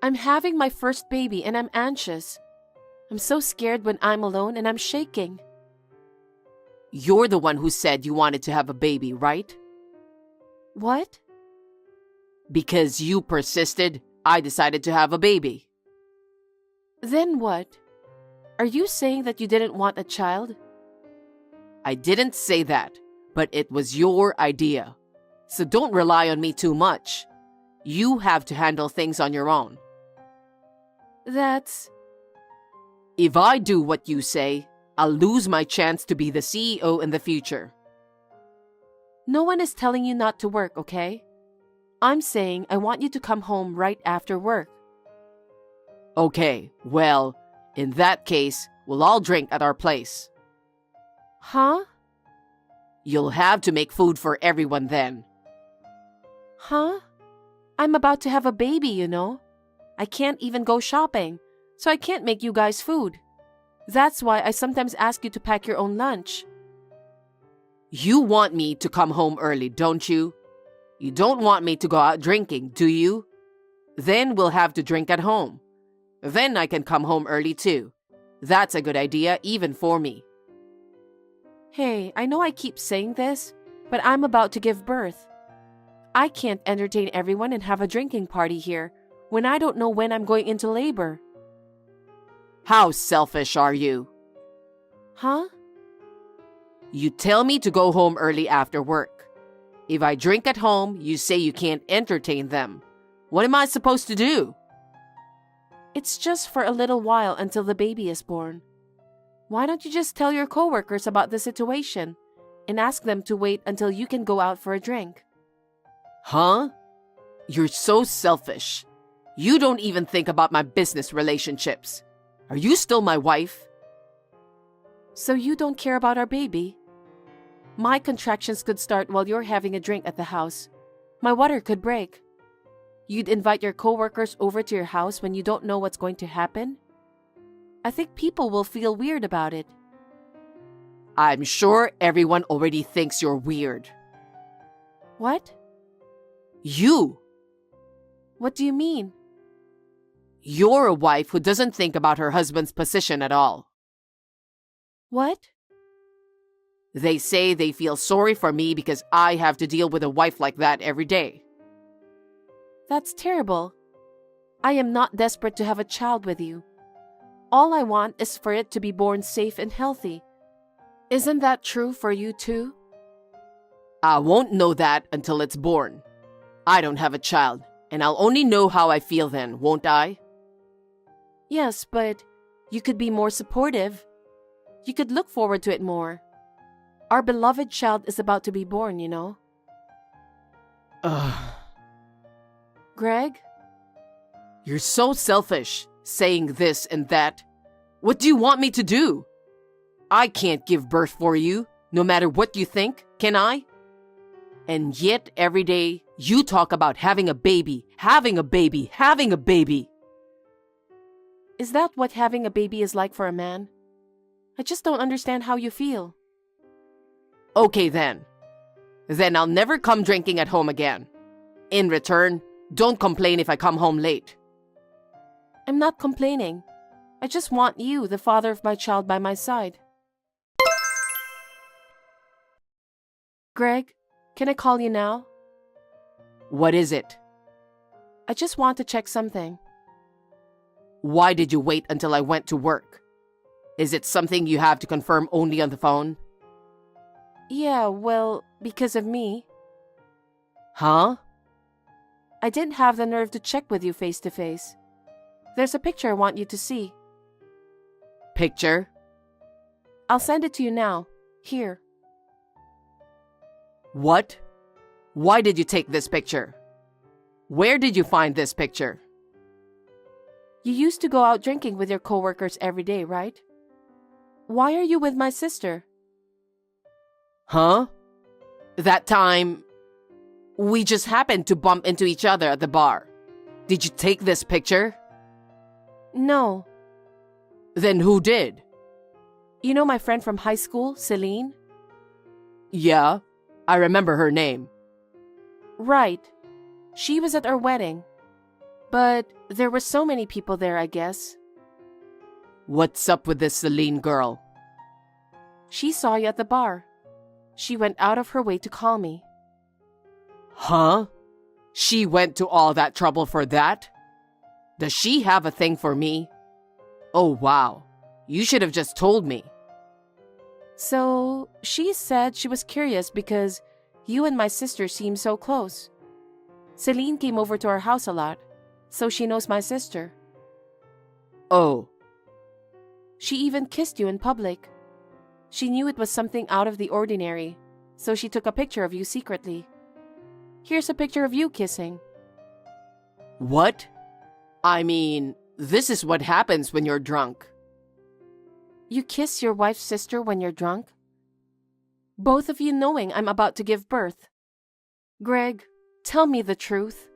I'm having my first baby and I'm anxious. I'm so scared when I'm alone and I'm shaking. You're the one who said you wanted to have a baby, right? What? Because you persisted, I decided to have a baby. Then what? Are you saying that you didn't want a child? I didn't say that, but it was your idea. So don't rely on me too much. You have to handle things on your own. That's... If I do what you say, I'll lose my chance to be the CEO in the future. No one is telling you not to work, okay? I'm saying I want you to come home right after work. Okay, well, in that case, we'll all drink at our place. Huh? You'll have to make food for everyone then. Huh? I'm about to have a baby, you know. I can't even go shopping, so I can't make you guys food. That's why I sometimes ask you to pack your own lunch. You want me to come home early, don't you? You don't want me to go out drinking, do you? Then we'll have to drink at home. Then I can come home early too. That's a good idea even for me. Hey, I know I keep saying this, but I'm about to give birth. I can't entertain everyone and have a drinking party here when I don't know when I'm going into labor. How selfish are you? Huh? You tell me to go home early after work. If I drink at home, you say you can't entertain them. What am I supposed to do? It's just for a little while until the baby is born. Why don't you just tell your coworkers about the situation and ask them to wait until you can go out for a drink? Huh? You're so selfish. You don't even think about my business relationships. Are you still my wife? So you don't care about our baby? My contractions could start while you're having a drink at the house. My water could break. You'd invite your coworkers over to your house when you don't know what's going to happen? I think people will feel weird about it. I'm sure everyone already thinks you're weird. What? You! What do you mean? You're a wife who doesn't think about her husband's position at all. What? They say they feel sorry for me because I have to deal with a wife like that every day. That's terrible. I am not desperate to have a child with you. All I want is for it to be born safe and healthy. Isn't that true for you too? I won't know that until it's born. I don't have a child, and I'll only know how I feel then, won't I? Yes, but you could be more supportive. You could look forward to it more. Our beloved child is about to be born, you know. Ugh. Greg? You're so selfish, saying this and that. What do you want me to do? I can't give birth for you, no matter what you think, can I? And yet every day you talk about having a baby, having a baby, having a baby. Is that what having a baby is like for a man? I just don't understand how you feel. Okay then. Then I'll never come drinking at home again. In return, don't complain if I come home late. I'm not complaining. I just want you, the father of my child, by my side. Greg, can I call you now? What is it? I just want to check something. Why did you wait until I went to work? Is it something you have to confirm only on the phone? Yeah, well, because of me. Huh? I didn't have the nerve to check with you face to face. There's a picture I want you to see. Picture? I'll send it to you now. Here. What? Why did you take this picture? Where did you find this picture? You used to go out drinking with your coworkers every day, right? Why are you with my sister? Huh? That time, we just happened to bump into each other at the bar. Did you take this picture? No. Then who did? You know my friend from high school, Celine? Yeah, I remember her name. Right. She was at our wedding. But there were so many people there, I guess. What's up with this Celine girl? She saw you at the bar. She went out of her way to call me. Huh? She went to all that trouble for that? Does she have a thing for me? Oh, wow. You should have just told me. So, she said she was curious because you and my sister seem so close. Celine came over to our house a lot, so she knows my sister. Oh. She even kissed you in public. She knew it was something out of the ordinary, so she took a picture of you secretly. Here's a picture of you kissing. What? I mean, this is what happens when you're drunk. You kiss your wife's sister when you're drunk? Both of you knowing I'm about to give birth. Greg, tell me the truth.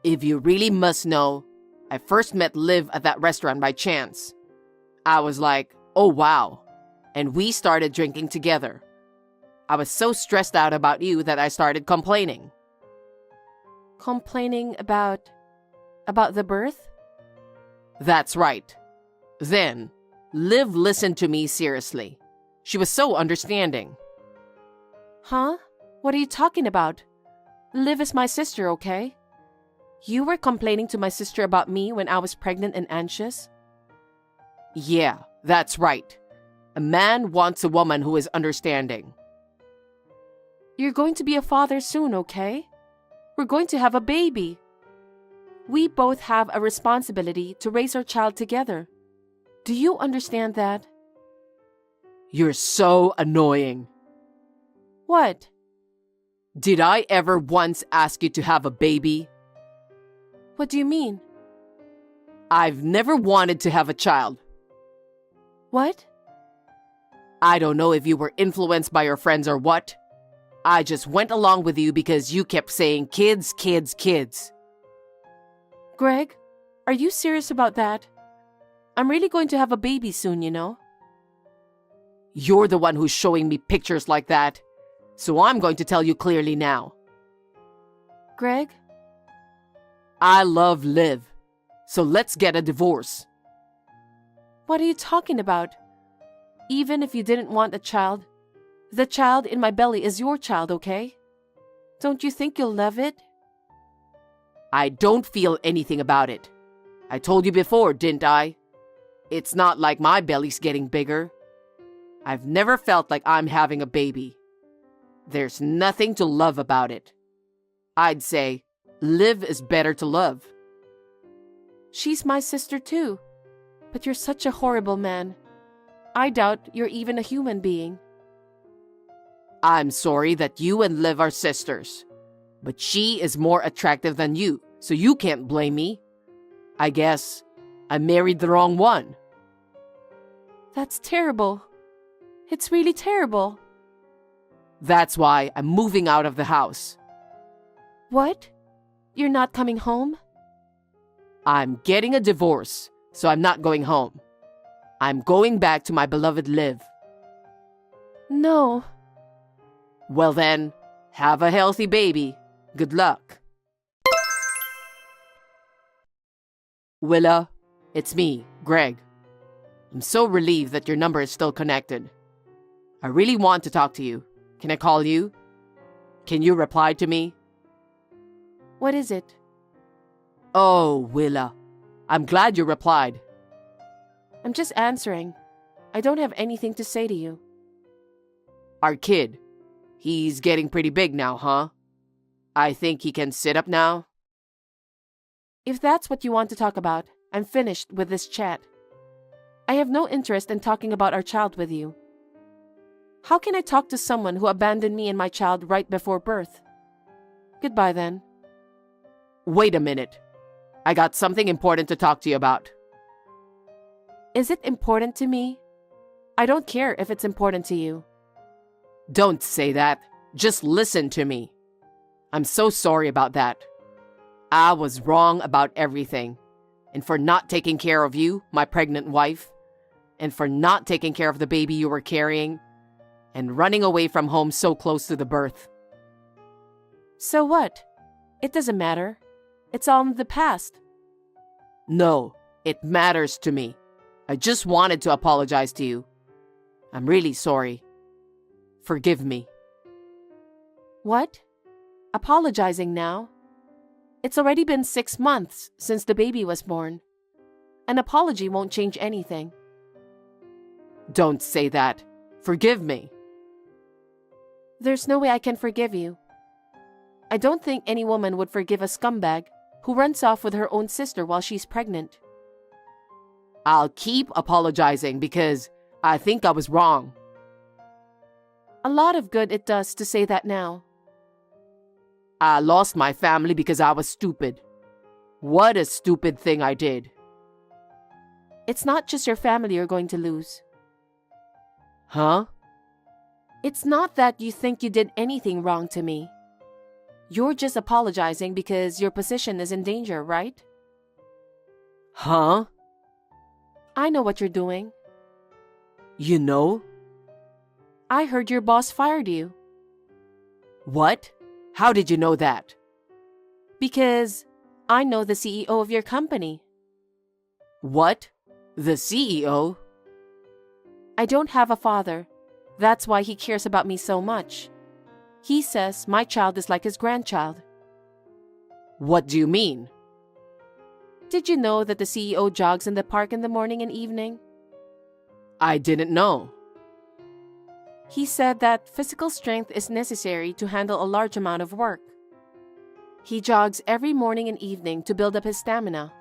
If you really must know, I first met Liv at that restaurant by chance. I was like, oh wow. And we started drinking together. I was so stressed out about you that I started complaining. Complaining about the birth? That's right. Then, Liv listened to me seriously. She was so understanding. Huh? What are you talking about? Liv is my sister, okay? You were complaining to my sister about me when I was pregnant and anxious? Yeah, that's right. A man wants a woman who is understanding. You're going to be a father soon, okay? We're going to have a baby. We both have a responsibility to raise our child together. Do you understand that? You're so annoying. What? Did I ever once ask you to have a baby? What do you mean? I've never wanted to have a child. What? I don't know if you were influenced by your friends or what. I just went along with you because you kept saying kids, kids, kids. Greg, are you serious about that? I'm really going to have a baby soon, you know? You're the one who's showing me pictures like that, so I'm going to tell you clearly now. Greg? I love Liv, so let's get a divorce. What are you talking about? Even if you didn't want a child, the child in my belly is your child, okay? Don't you think you'll love it? I don't feel anything about it. I told you before, didn't I? It's not like my belly's getting bigger. I've never felt like I'm having a baby. There's nothing to love about it. I'd say, Liv is better to love. She's my sister too. But you're such a horrible man. I doubt you're even a human being. I'm sorry that you and Liv are sisters. But she is more attractive than you, so you can't blame me. I guess I married the wrong one. That's terrible. It's really terrible. That's why I'm moving out of the house. What? You're not coming home? I'm getting a divorce, so I'm not going home. I'm going back to my beloved Liv. No. Well then, have a healthy baby. Good luck. Willa, it's me, Greg. I'm so relieved that your number is still connected. I really want to talk to you. Can I call you? Can you reply to me? What is it? Oh, Willa. I'm glad you replied. I'm just answering. I don't have anything to say to you. Our kid. He's getting pretty big now, huh? I think he can sit up now. If that's what you want to talk about, I'm finished with this chat. I have no interest in talking about our child with you. How can I talk to someone who abandoned me and my child right before birth? Goodbye then. Wait a minute. I got something important to talk to you about. Is it important to me? I don't care if it's important to you. Don't say that. Just listen to me. I'm so sorry about that. I was wrong about everything. And for not taking care of you, my pregnant wife. And for not taking care of the baby you were carrying. And running away from home so close to the birth. So what? It doesn't matter. It's all in the past. No, it matters to me. I just wanted to apologize to you. I'm really sorry. Forgive me. What? Apologizing now? It's already been 6 months since the baby was born. An apology won't change anything. Don't say that. Forgive me. There's no way I can forgive you. I don't think any woman would forgive a scumbag who runs off with her own sister while she's pregnant. I'll keep apologizing because I think I was wrong. A lot of good it does to say that now. I lost my family because I was stupid. What a stupid thing I did. It's not just your family you're going to lose. Huh? It's not that you think you did anything wrong to me. You're just apologizing because your position is in danger, right? Huh? I know what you're doing. You know? I heard your boss fired you. What? How did you know that? Because I know the CEO of your company. What? The CEO? I don't have a father. That's why he cares about me so much. He says my child is like his grandchild. What do you mean? Did you know that the CEO jogs in the park in the morning and evening? I didn't know. He said that physical strength is necessary to handle a large amount of work. He jogs every morning and evening to build up his stamina.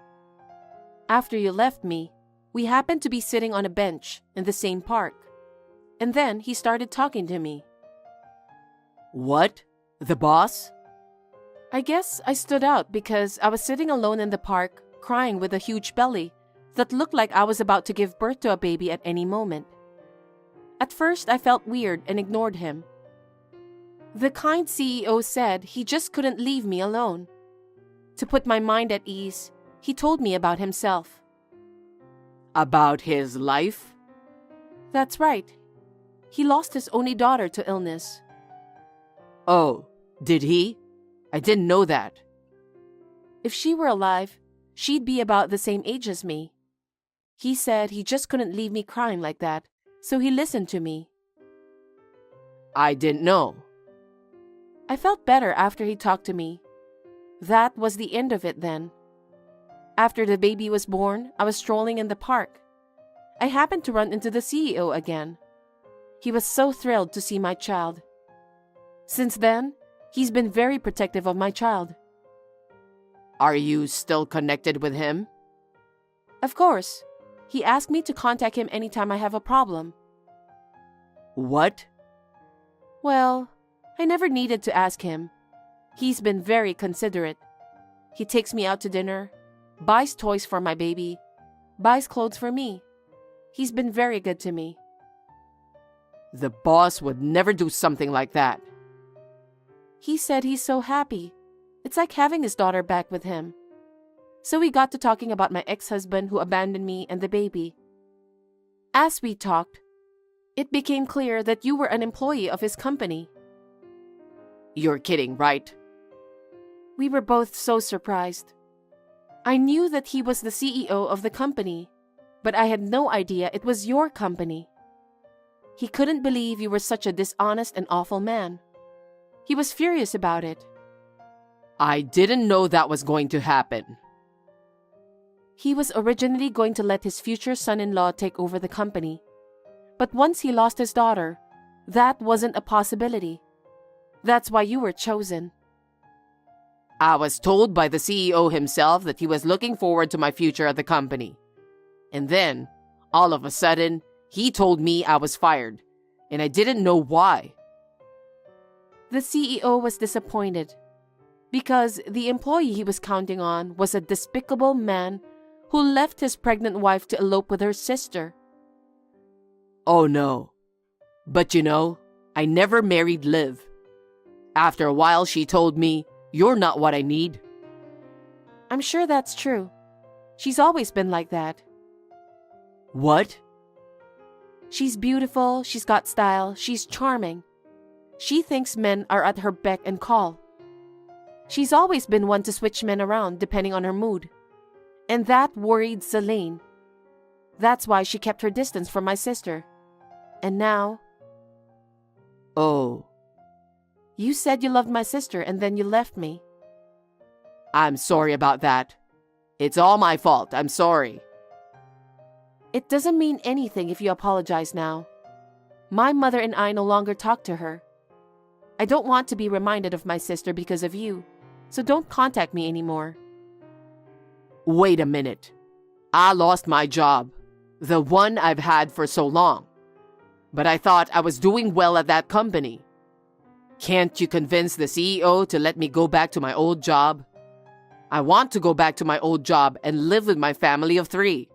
After you left me, we happened to be sitting on a bench in the same park. And then he started talking to me. What? The boss? I guess I stood out because I was sitting alone in the park, crying with a huge belly that looked like I was about to give birth to a baby at any moment. At first, I felt weird and ignored him. The kind CEO said he just couldn't leave me alone. To put my mind at ease, he told me about himself. About his life? That's right. He lost his only daughter to illness. Oh, did he? I didn't know that. If she were alive, she'd be about the same age as me. He said he just couldn't leave me crying like that, so he listened to me. I didn't know. I felt better after he talked to me. That was the end of it then. After the baby was born, I was strolling in the park. I happened to run into the CEO again. He was so thrilled to see my child. Since then, he's been very protective of my child. Are you still connected with him? Of course. He asked me to contact him anytime I have a problem. What? Well, I never needed to ask him. He's been very considerate. He takes me out to dinner, buys toys for my baby, buys clothes for me. He's been very good to me. The boss would never do something like that. He said he's so happy. It's like having his daughter back with him. So we got to talking about my ex-husband who abandoned me and the baby. As we talked, it became clear that you were an employee of his company. You're kidding, right? We were both so surprised. I knew that he was the CEO of the company, but I had no idea it was your company. He couldn't believe you were such a dishonest and awful man. He was furious about it. I didn't know that was going to happen. He was originally going to let his future son-in-law take over the company. But once he lost his daughter, that wasn't a possibility. That's why you were chosen. I was told by the CEO himself that he was looking forward to my future at the company. And then, all of a sudden, he told me I was fired, and I didn't know why. The CEO was disappointed because the employee he was counting on was a despicable man who left his pregnant wife to elope with her sister. Oh no. But I never married Liv. After a while, she told me, "You're not what I need." I'm sure that's true. She's always been like that. What? She's beautiful, she's got style, she's charming. She thinks men are at her beck and call. She's always been one to switch men around depending on her mood. And that worried Selene. That's why she kept her distance from my sister. And now... Oh. You said you loved my sister and then you left me. I'm sorry about that. It's all my fault. I'm sorry. It doesn't mean anything if you apologize now. My mother and I no longer talk to her. I don't want to be reminded of my sister because of you, so don't contact me anymore. Wait a minute. I lost my job, the one I've had for so long. But I thought I was doing well at that company. Can't you convince the CEO to let me go back to my old job? I want to go back to my old job and live with my family of 3.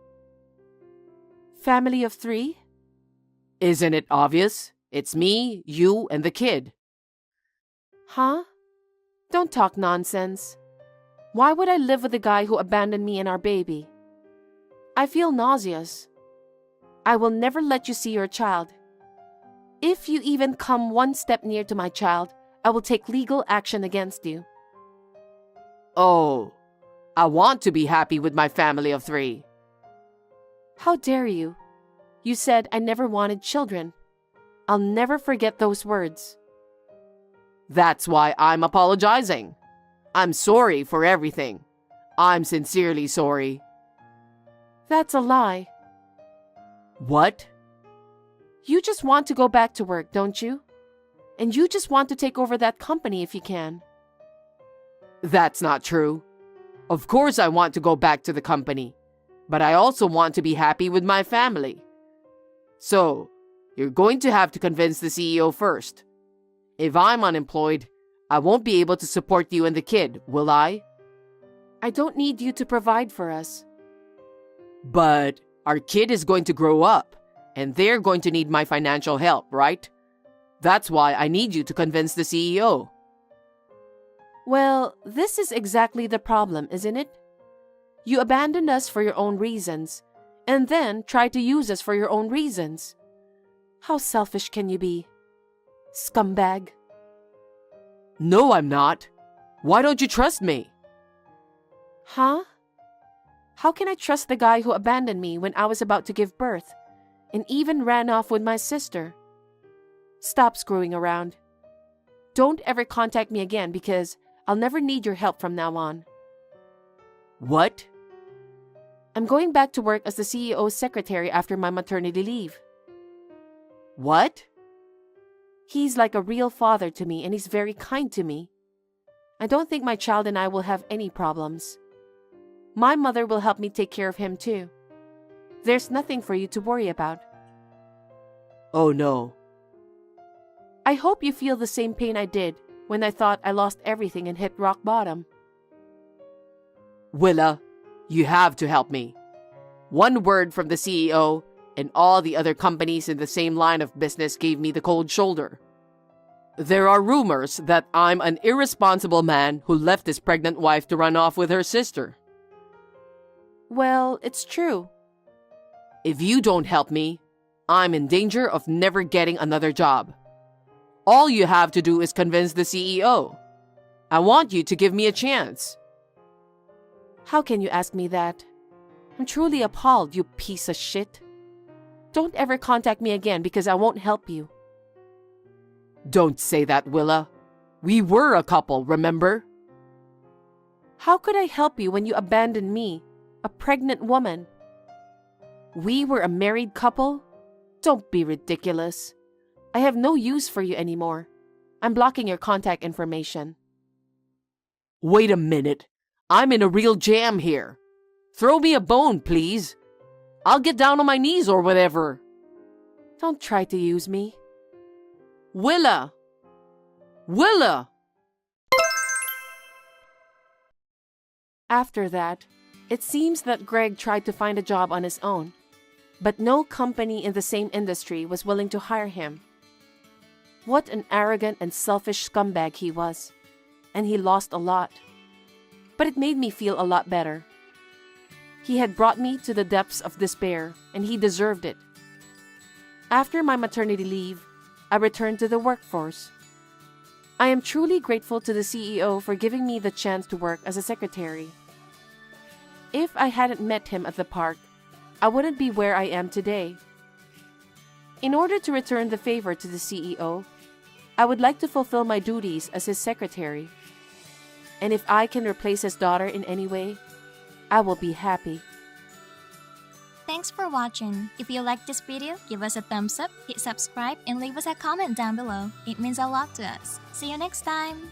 Family of 3? Isn't it obvious? It's me, you, and the kid. Huh? Don't talk nonsense. Why would I live with a guy who abandoned me and our baby? I feel nauseous. I will never let you see your child. If you even come one step near to my child, I will take legal action against you. Oh, I want to be happy with my family of 3. How dare you? You said I never wanted children. I'll never forget those words. That's why I'm apologizing. I'm sorry for everything. I'm sincerely sorry. That's a lie. What? You just want to go back to work, don't you? And you just want to take over that company if you can. That's not true. Of course I want to go back to the company, but I also want to be happy with my family. So, you're going to have to convince the CEO first. If I'm unemployed, I won't be able to support you and the kid, will I? I don't need you to provide for us. But our kid is going to grow up, and they're going to need my financial help, right? That's why I need you to convince the CEO. Well, this is exactly the problem, isn't it? You abandoned us for your own reasons, and then tried to use us for your own reasons. How selfish can you be? Scumbag. No, I'm not. Why don't you trust me? Huh? How can I trust the guy who abandoned me when I was about to give birth, and even ran off with my sister? Stop screwing around. Don't ever contact me again because I'll never need your help from now on. What? I'm going back to work as the CEO's secretary after my maternity leave. What? He's like a real father to me and he's very kind to me. I don't think my child and I will have any problems. My mother will help me take care of him too. There's nothing for you to worry about. Oh no. I hope you feel the same pain I did when I thought I lost everything and hit rock bottom. Willa, you have to help me. One word from the CEO, and all the other companies in the same line of business gave me the cold shoulder. There are rumors that I'm an irresponsible man who left his pregnant wife to run off with her sister. Well, it's true. If you don't help me, I'm in danger of never getting another job. All you have to do is convince the CEO. I want you to give me a chance. How can you ask me that? I'm truly appalled, you piece of shit. Don't ever contact me again because I won't help you. Don't say that, Willa. We were a couple, remember? How could I help you when you abandoned me, a pregnant woman? We were a married couple? Don't be ridiculous. I have no use for you anymore. I'm blocking your contact information. Wait a minute. I'm in a real jam here. Throw me a bone, please. I'll get down on my knees or whatever. Don't try to use me. Willa! Willa! After that, it seems that Greg tried to find a job on his own, but no company in the same industry was willing to hire him. What an arrogant and selfish scumbag he was, and he lost a lot. But it made me feel a lot better. He had brought me to the depths of despair, and he deserved it. After my maternity leave, I returned to the workforce. I am truly grateful to the CEO for giving me the chance to work as a secretary. If I hadn't met him at the park, I wouldn't be where I am today. In order to return the favor to the CEO, I would like to fulfill my duties as his secretary. And if I can replace his daughter in any way, I will be happy. Thanks for watching. If you liked this video, give us a thumbs up, hit subscribe, and leave us a comment down below. It means a lot to us. See you next time!